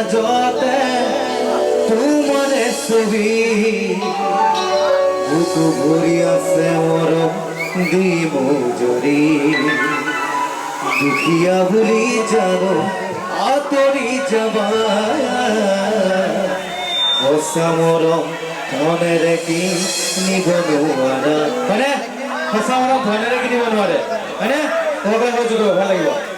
মাজতে তোমাৰ ছবি বুকু ভৰি আছে মৰম দি মজুৰি দুখীয়া বুলি জানো আঁতৰি যাবা সঁচা মৰম ধনেৰে কিনিব নোৱাৰা হয়নে সঁচা মৰম ধনেৰে কিনিব নোৱাৰে হয়নে তোমাকে কৈছো ভাল লাগিব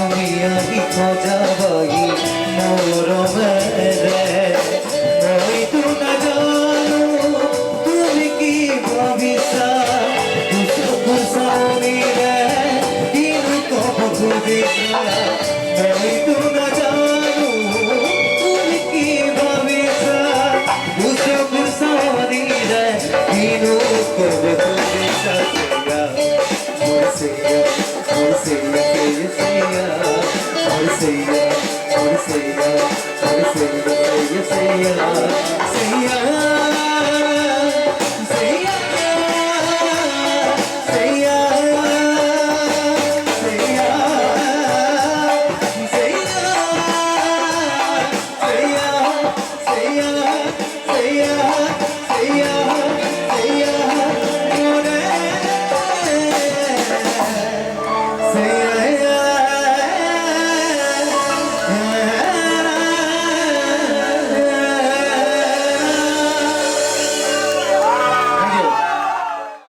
তুমি আহি খোঁজাবাহি মরমে মই তো না জানো তুমি কি ভাবিছা দুসুসানি রে কিনু কব খুঁজিছা মই তো না জানো তুমি কি ভাবিছা দুসুসানি রে কিনু কব খুঁজিছা